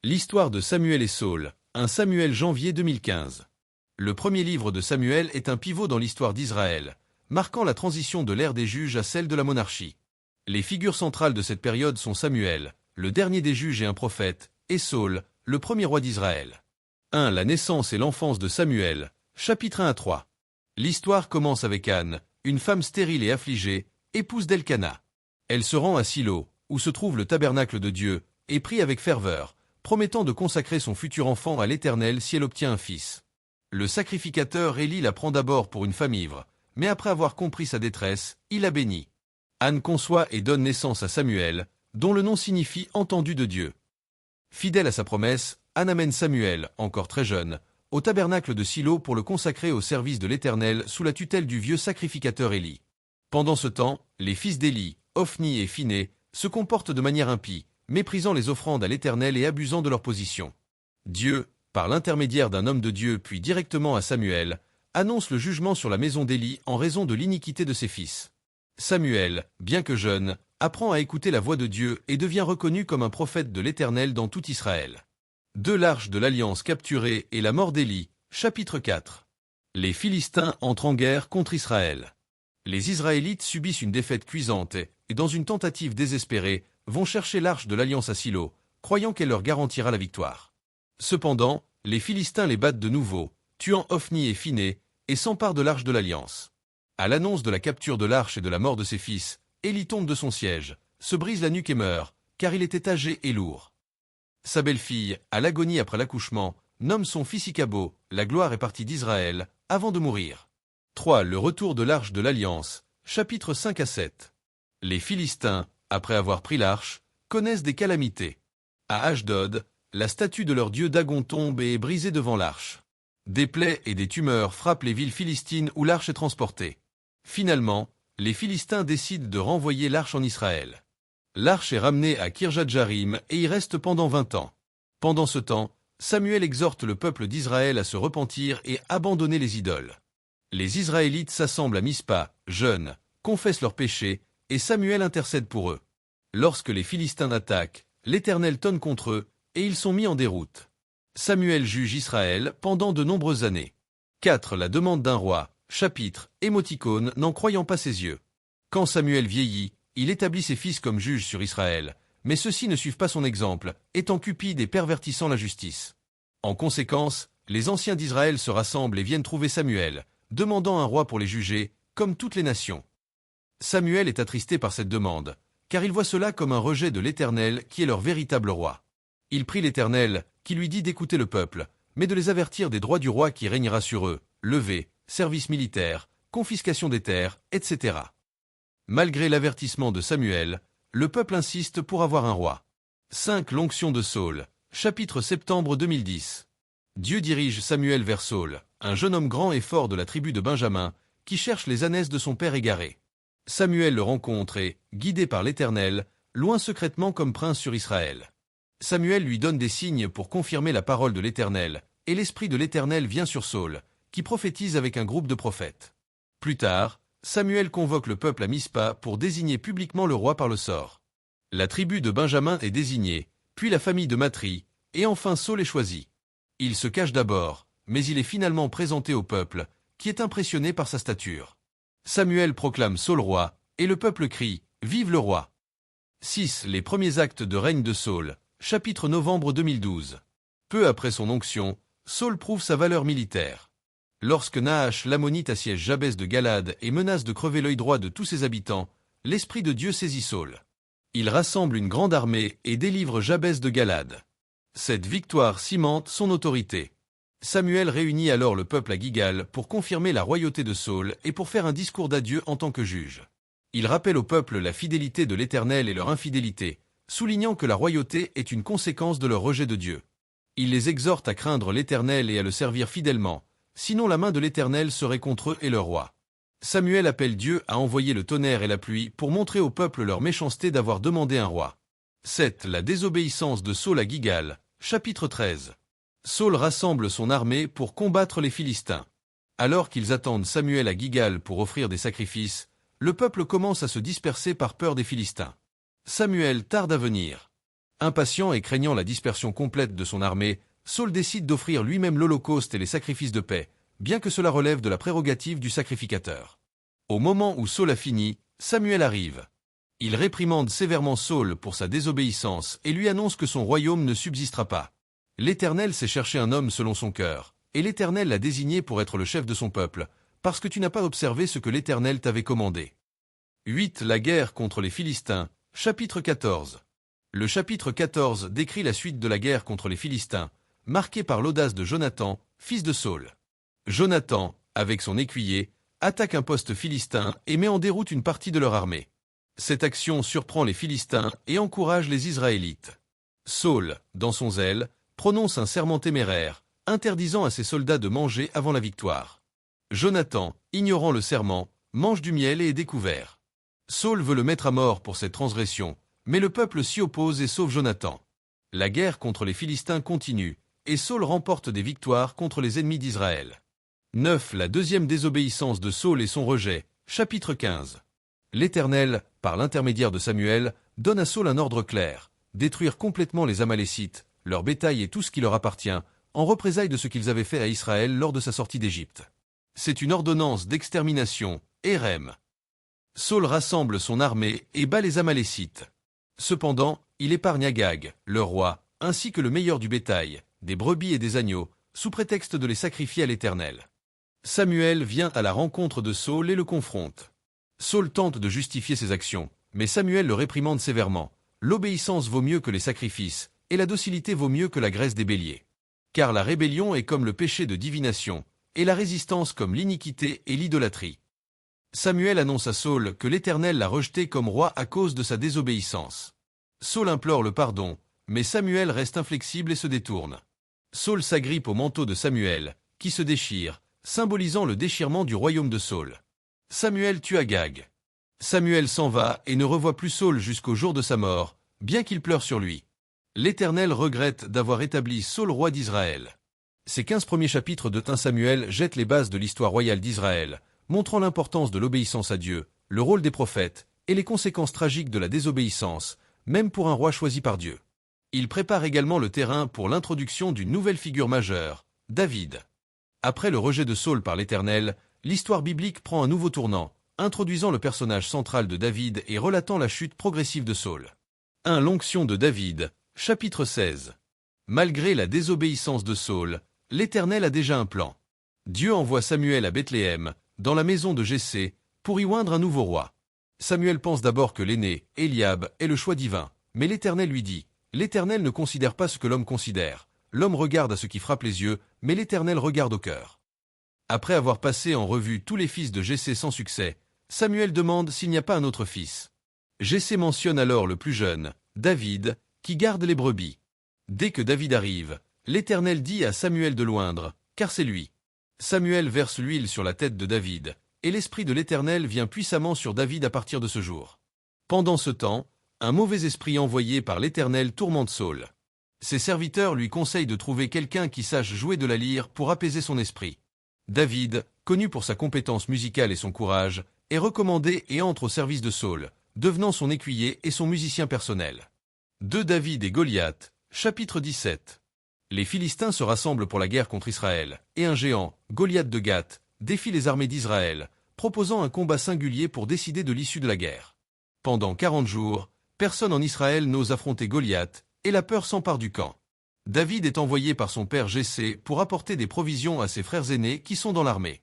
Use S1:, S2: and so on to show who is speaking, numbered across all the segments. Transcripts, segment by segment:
S1: L'histoire de Samuel et Saul, 1 Samuel janvier 2015. Le premier livre de Samuel est un pivot dans l'histoire d'Israël, marquant la transition de l'ère des juges à celle de la monarchie. Les figures centrales de cette période sont Samuel, le dernier des juges et un prophète, et Saul, le premier roi d'Israël. 1. La naissance et l'enfance de Samuel, chapitres 1 à 3. L'histoire commence avec Anne, une femme stérile et affligée, épouse d'Elkana. Elle se rend à Silo, où se trouve le tabernacle de Dieu, et prie avec ferveur, promettant de consacrer son futur enfant à l'Éternel si elle obtient un fils. Le sacrificateur Élie la prend d'abord pour une femme ivre, mais après avoir compris sa détresse, il la bénit. Anne conçoit et donne naissance à Samuel, dont le nom signifie « entendu de Dieu ». Fidèle à sa promesse, Anne amène Samuel, encore très jeune, au tabernacle de Silo pour le consacrer au service de l'Éternel sous la tutelle du vieux sacrificateur Élie. Pendant ce temps, les fils d'Élie, Ophni et Phiné, se comportent de manière impie, méprisant les offrandes à l'Éternel et abusant de leur position. Dieu, par l'intermédiaire d'un homme de Dieu puis directement à Samuel, annonce le jugement sur la maison d'Élie en raison de l'iniquité de ses fils. Samuel, bien que jeune, apprend à écouter la voix de Dieu et devient reconnu comme un prophète de l'Éternel dans tout Israël. 2. L'Arche de l'Alliance capturée et la mort d'Élie, chapitre 4. Les Philistins entrent en guerre contre Israël. Les Israélites subissent une défaite cuisante et, dans une tentative désespérée, vont chercher l'Arche de l'Alliance à Silo, croyant qu'elle leur garantira la victoire. Cependant, les Philistins les battent de nouveau, tuant Ophni et Phiné, et s'emparent de l'Arche de l'Alliance. À l'annonce de la capture de l'Arche et de la mort de ses fils, Élie tombe de son siège, se brise la nuque et meurt, car il était âgé et lourd. Sa belle-fille, à l'agonie après l'accouchement, nomme son fils Icabo, la gloire est partie d'Israël, avant de mourir. 3. Le retour de l'Arche de l'Alliance, chapitres 5 à 7. Les Philistins, après avoir pris l'Arche, connaissent des calamités. À Ashdod, la statue de leur dieu Dagon tombe et est brisée devant l'Arche. Des plaies et des tumeurs frappent les villes philistines où l'Arche est transportée. Finalement, les Philistins décident de renvoyer l'Arche en Israël. L'Arche est ramenée à Kirjat-Jarim et y reste pendant 20 ans. Pendant ce temps, Samuel exhorte le peuple d'Israël à se repentir et abandonner les idoles. Les Israélites s'assemblent à Mispa, jeunes, confessent leurs péchés, et Samuel intercède pour eux. Lorsque les Philistins attaquent, l'Éternel tonne contre eux, et ils sont mis en déroute. Samuel juge Israël pendant de nombreuses années. 4. La demande d'un roi, chapitre, émoticône, n'en croyant pas ses yeux. Quand Samuel vieillit, il établit ses fils comme juges sur Israël, mais ceux-ci ne suivent pas son exemple, étant cupides et pervertissant la justice. En conséquence, les anciens d'Israël se rassemblent et viennent trouver Samuel, demandant un roi pour les juger, comme toutes les nations. Samuel est attristé par cette demande, car il voit cela comme un rejet de l'Éternel qui est leur véritable roi. Il prie l'Éternel, qui lui dit d'écouter le peuple, mais de les avertir des droits du roi qui régnera sur eux, levée, service militaire, confiscation des terres, etc. Malgré l'avertissement de Samuel, le peuple insiste pour avoir un roi. 5. L'onction de Saul, chapitre septembre 2010. Dieu dirige Samuel vers Saul, un jeune homme grand et fort de la tribu de Benjamin, qui cherche les ânesses de son père égaré. Samuel le rencontre et, guidé par l'Éternel, loin secrètement comme prince sur Israël. Samuel lui donne des signes pour confirmer la parole de l'Éternel, et l'Esprit de l'Éternel vient sur Saul, qui prophétise avec un groupe de prophètes. Plus tard, Samuel convoque le peuple à Mispa pour désigner publiquement le roi par le sort. La tribu de Benjamin est désignée, puis la famille de Matri, et enfin Saul est choisi. Il se cache d'abord, mais il est finalement présenté au peuple, qui est impressionné par sa stature. Samuel proclame Saul roi, et le peuple crie « Vive le roi !» 6. Les premiers actes de règne de Saul, chapitre novembre 2012. Peu après son onction, Saul prouve sa valeur militaire. Lorsque Nahash l'Ammonite assiège Jabès de Galad et menace de crever l'œil droit de tous ses habitants, l'Esprit de Dieu saisit Saul. Il rassemble une grande armée et délivre Jabès de Galad. Cette victoire cimente son autorité. Samuel réunit alors le peuple à Gilgal pour confirmer la royauté de Saul et pour faire un discours d'adieu en tant que juge. Il rappelle au peuple la fidélité de l'Éternel et leur infidélité, soulignant que la royauté est une conséquence de leur rejet de Dieu. Il les exhorte à craindre l'Éternel et à le servir fidèlement, sinon la main de l'Éternel serait contre eux et leur roi. Samuel appelle Dieu à envoyer le tonnerre et la pluie pour montrer au peuple leur méchanceté d'avoir demandé un roi. 7. La désobéissance de Saul à Gilgal, chapitre 13. Saul rassemble son armée pour combattre les Philistins. Alors qu'ils attendent Samuel à Gilgal pour offrir des sacrifices, le peuple commence à se disperser par peur des Philistins. Samuel tarde à venir. Impatient et craignant la dispersion complète de son armée, Saul décide d'offrir lui-même l'holocauste et les sacrifices de paix, bien que cela relève de la prérogative du sacrificateur. Au moment où Saul a fini, Samuel arrive. Il réprimande sévèrement Saul pour sa désobéissance et lui annonce que son royaume ne subsistera pas. L'Éternel s'est cherché un homme selon son cœur, et l'Éternel l'a désigné pour être le chef de son peuple, parce que tu n'as pas observé ce que l'Éternel t'avait commandé. 8. La guerre contre les Philistins, chapitre 14. Le chapitre 14 décrit la suite de la guerre contre les Philistins, marquée par l'audace de Jonathan, fils de Saul. Jonathan, avec son écuyer, attaque un poste philistin et met en déroute une partie de leur armée. Cette action surprend les Philistins et encourage les Israélites. Saul, dans son zèle, prononce un serment téméraire, interdisant à ses soldats de manger avant la victoire. Jonathan, ignorant le serment, mange du miel et est découvert. Saul veut le mettre à mort pour cette transgression, mais le peuple s'y oppose et sauve Jonathan. La guerre contre les Philistins continue, et Saul remporte des victoires contre les ennemis d'Israël. 9. La deuxième désobéissance de Saul et son rejet, chapitre 15. L'Éternel, par l'intermédiaire de Samuel, donne à Saul un ordre clair, détruire complètement les Amalécites, leur bétail et tout ce qui leur appartient, en représailles de ce qu'ils avaient fait à Israël lors de sa sortie d'Égypte. C'est une ordonnance d'extermination, érem. Saul rassemble son armée et bat les Amalécites. Cependant, il épargne Agag, le roi, ainsi que le meilleur du bétail, des brebis et des agneaux, sous prétexte de les sacrifier à l'Éternel. Samuel vient à la rencontre de Saul et le confronte. Saul tente de justifier ses actions, mais Samuel le réprimande sévèrement. L'obéissance vaut mieux que les sacrifices, et la docilité vaut mieux que la graisse des béliers. Car la rébellion est comme le péché de divination, et la résistance comme l'iniquité et l'idolâtrie. Samuel annonce à Saul que l'Éternel l'a rejeté comme roi à cause de sa désobéissance. Saul implore le pardon, mais Samuel reste inflexible et se détourne. Saul s'agrippe au manteau de Samuel, qui se déchire, symbolisant le déchirement du royaume de Saul. Samuel tue Agag. Samuel s'en va et ne revoit plus Saul jusqu'au jour de sa mort, bien qu'il pleure sur lui. L'Éternel regrette d'avoir établi Saul roi d'Israël. Ces 15 premiers chapitres de 1 Samuel jettent les bases de l'histoire royale d'Israël, montrant l'importance de l'obéissance à Dieu, le rôle des prophètes, et les conséquences tragiques de la désobéissance, même pour un roi choisi par Dieu. Il prépare également le terrain pour l'introduction d'une nouvelle figure majeure, David. Après le rejet de Saul par l'Éternel, l'histoire biblique prend un nouveau tournant, introduisant le personnage central de David et relatant la chute progressive de Saul. 1. L'onction de David, chapitre 16. Malgré la désobéissance de Saul, l'Éternel a déjà un plan. Dieu envoie Samuel à Bethléem, dans la maison de Jessé, pour y oindre un nouveau roi. Samuel pense d'abord que l'aîné, Eliab, est le choix divin, mais l'Éternel lui dit « L'Éternel ne considère pas ce que l'homme considère. L'homme regarde à ce qui frappe les yeux, mais l'Éternel regarde au cœur. » Après avoir passé en revue tous les fils de Jessé sans succès, Samuel demande s'il n'y a pas un autre fils. Jessé mentionne alors le plus jeune, David, qui garde les brebis. Dès que David arrive, l'Éternel dit à Samuel de l'oindre, car c'est lui. Samuel verse l'huile sur la tête de David, et l'esprit de l'Éternel vient puissamment sur David à partir de ce jour. Pendant ce temps, un mauvais esprit envoyé par l'Éternel tourmente Saul. Ses serviteurs lui conseillent de trouver quelqu'un qui sache jouer de la lyre pour apaiser son esprit. David, connu pour sa compétence musicale et son courage, est recommandé et entre au service de Saul, devenant son écuyer et son musicien personnel. 2 David et Goliath, chapitre 17. Les Philistins se rassemblent pour la guerre contre Israël, et un géant, Goliath de Gath, défie les armées d'Israël, proposant un combat singulier pour décider de l'issue de la guerre. Pendant 40 jours, personne en Israël n'ose affronter Goliath, et la peur s'empare du camp. David est envoyé par son père Jessé pour apporter des provisions à ses frères aînés qui sont dans l'armée.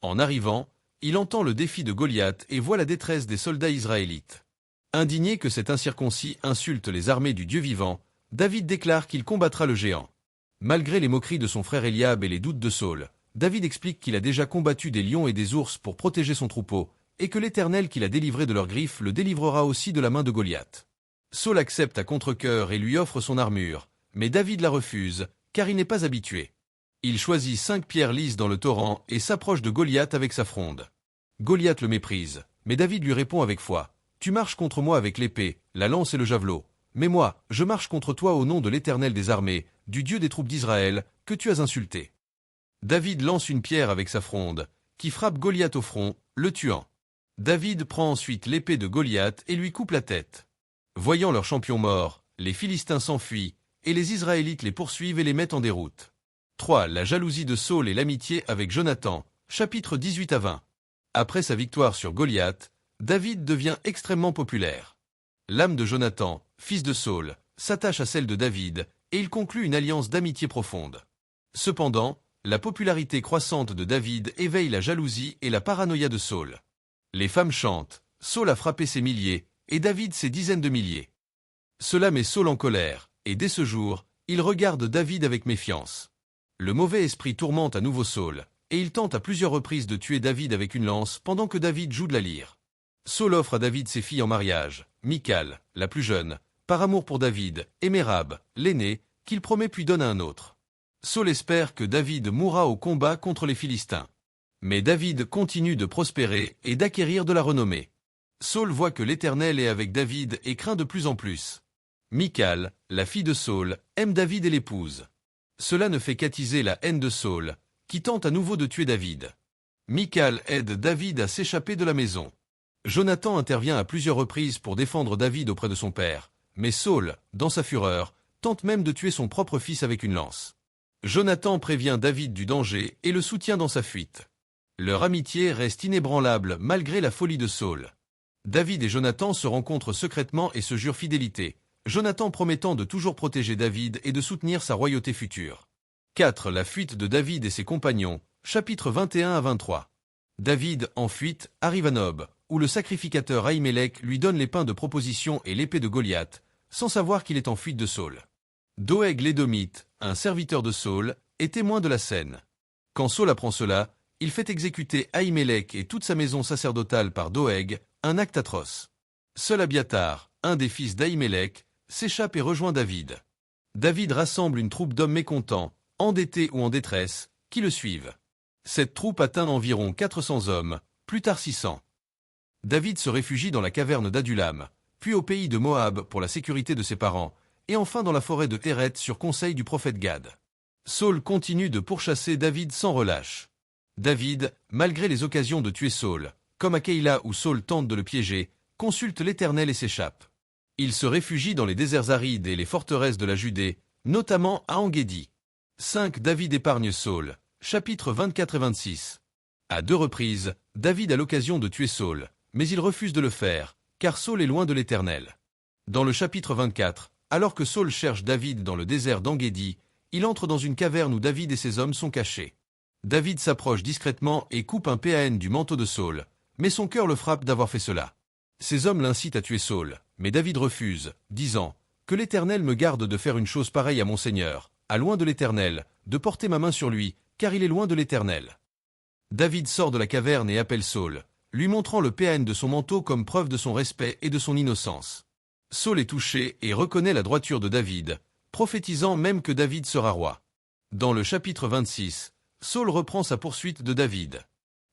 S1: En arrivant, il entend le défi de Goliath et voit la détresse des soldats israélites. Indigné que cet incirconcis insulte les armées du Dieu vivant, David déclare qu'il combattra le géant. Malgré les moqueries de son frère Eliab et les doutes de Saul, David explique qu'il a déjà combattu des lions et des ours pour protéger son troupeau, et que l'Éternel qui l'a délivré de leurs griffes le délivrera aussi de la main de Goliath. Saul accepte à contre-cœur et lui offre son armure, mais David la refuse, car il n'est pas habitué. Il choisit 5 pierres lises dans le torrent et s'approche de Goliath avec sa fronde. Goliath le méprise, mais David lui répond avec foi. « Tu marches contre moi avec l'épée, la lance et le javelot. Mais moi, je marche contre toi au nom de l'Éternel des armées, du Dieu des troupes d'Israël, que tu as insulté. » David lance une pierre avec sa fronde, qui frappe Goliath au front, le tuant. David prend ensuite l'épée de Goliath et lui coupe la tête. Voyant leur champion mort, Les Philistins s'enfuient, et les Israélites les poursuivent et les mettent en déroute. 3. La jalousie de Saul et l'amitié avec Jonathan, chapitres 18 à 20. Après sa victoire sur Goliath, David devient extrêmement populaire. L'âme de Jonathan, fils de Saul, s'attache à celle de David, et il conclut une alliance d'amitié profonde. Cependant, la popularité croissante de David éveille la jalousie et la paranoïa de Saul. Les femmes chantent, Saul a frappé ses milliers, et David ses dizaines de milliers. Cela met Saul en colère, et dès ce jour, il regarde David avec méfiance. Le mauvais esprit tourmente à nouveau Saul, et il tente à plusieurs reprises de tuer David avec une lance pendant que David joue de la lyre. Saul offre à David ses filles en mariage, Michal, la plus jeune, par amour pour David, et Mérab, l'aînée, qu'il promet puis donne à un autre. Saul espère que David mourra au combat contre les Philistins. Mais David continue de prospérer et d'acquérir de la renommée. Saul voit que l'Éternel est avec David et craint de plus en plus. Michal, la fille de Saul, aime David et l'épouse. Cela ne fait qu'attiser la haine de Saul, qui tente à nouveau de tuer David. Michal aide David à s'échapper de la maison. Jonathan intervient à plusieurs reprises pour défendre David auprès de son père, mais Saul, dans sa fureur, tente même de tuer son propre fils avec une lance. Jonathan prévient David du danger et le soutient dans sa fuite. Leur amitié reste inébranlable malgré la folie de Saul. David et Jonathan se rencontrent secrètement et se jurent fidélité, Jonathan promettant de toujours protéger David et de soutenir sa royauté future. 4. La fuite de David et ses compagnons, chapitres 21 à 23. David, en fuite, arrive à Nob, où le sacrificateur Ahimelech lui donne les pains de proposition et l'épée de Goliath, sans savoir qu'il est en fuite de Saul. Doeg l'Édomite, un serviteur de Saul, est témoin de la scène. Quand Saul apprend cela, il fait exécuter Ahimelech et toute sa maison sacerdotale par Doeg, un acte atroce. Seul Abiathar, un des fils d'Ahimelech, s'échappe et rejoint David. David rassemble une troupe d'hommes mécontents, endettés ou en détresse, qui le suivent. Cette troupe atteint environ 400 hommes, plus tard 600. David se réfugie dans la caverne d'Adulam, puis au pays de Moab pour la sécurité de ses parents, et enfin dans la forêt de Héret sur conseil du prophète Gad. Saul continue de pourchasser David sans relâche. David, malgré les occasions de tuer Saul, comme à Keïla où Saul tente de le piéger, consulte l'Éternel et s'échappe. Il se réfugie dans les déserts arides et les forteresses de la Judée, notamment à Engedi. 5. David épargne Saul, chapitres 24 et 26. À 2 reprises, David a l'occasion de tuer Saul, mais il refuse de le faire, car Saul est loin de l'Éternel. Dans le chapitre 24, alors que Saul cherche David dans le désert d'Engedi, il entre dans une caverne où David et ses hommes sont cachés. David s'approche discrètement et coupe un PAN du manteau de Saul, mais son cœur le frappe d'avoir fait cela. Ses hommes l'incitent à tuer Saul, mais David refuse, disant « Que l'Éternel me garde de faire une chose pareille à mon Seigneur, à loin de l'Éternel, de porter ma main sur lui, car il est loin de l'Éternel. » David sort de la caverne et appelle Saul, lui montrant le PAN de son manteau comme preuve de son respect et de son innocence. Saul est touché et reconnaît la droiture de David, prophétisant même que David sera roi. Dans le chapitre 26, Saul reprend sa poursuite de David.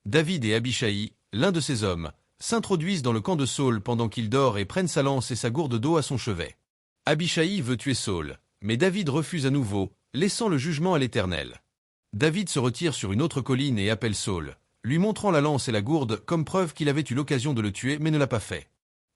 S1: David et Abishai, l'un de ses hommes, s'introduisent dans le camp de Saul pendant qu'il dort et prennent sa lance et sa gourde d'eau à son chevet. Abishai veut tuer Saul, mais David refuse à nouveau, laissant le jugement à l'Éternel. David se retire sur une autre colline et appelle Saul, lui montrant la lance et la gourde comme preuve qu'il avait eu l'occasion de le tuer mais ne l'a pas fait.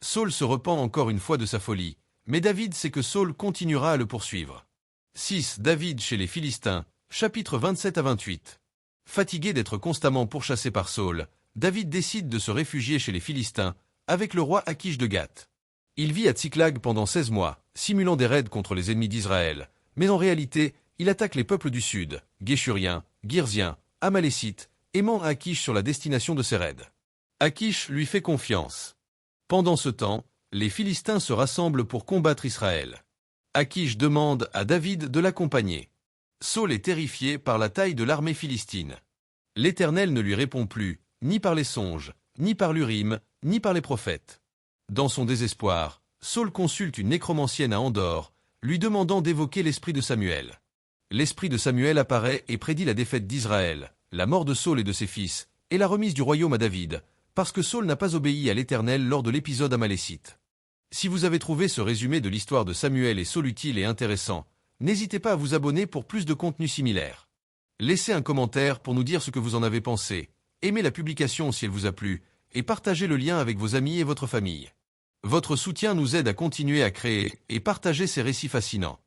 S1: Saul se repent encore une fois de sa folie, mais David sait que Saul continuera à le poursuivre. 6. David chez les Philistins, chapitres 27 à 28. Fatigué d'être constamment pourchassé par Saul, David décide de se réfugier chez les Philistins, avec le roi Akish de Gath. Il vit à Tsiklag pendant 16 mois, simulant des raids contre les ennemis d'Israël, mais en réalité, il attaque les peuples du sud, Guéshuriens, Girziens, Amalécites, et ment à Akish sur la destination de ses raids. Akish lui fait confiance. Pendant ce temps, les Philistins se rassemblent pour combattre Israël. Akish demande à David de l'accompagner. Saul est terrifié par la taille de l'armée philistine. L'Éternel ne lui répond plus, ni par les songes, ni par l'Urim, ni par les prophètes. Dans son désespoir, Saul consulte une nécromancienne à Endor, lui demandant d'évoquer l'esprit de Samuel. L'esprit de Samuel apparaît et prédit la défaite d'Israël, la mort de Saul et de ses fils, et la remise du royaume à David, parce que Saul n'a pas obéi à l'Éternel lors de l'épisode amalécite. Si vous avez trouvé ce résumé de l'histoire de Samuel et Saul utile et intéressant, n'hésitez pas à vous abonner pour plus de contenu similaire. Laissez un commentaire pour nous dire ce que vous en avez pensé, aimez la publication si elle vous a plu, et partagez le lien avec vos amis et votre famille. Votre soutien nous aide à continuer à créer et partager ces récits fascinants.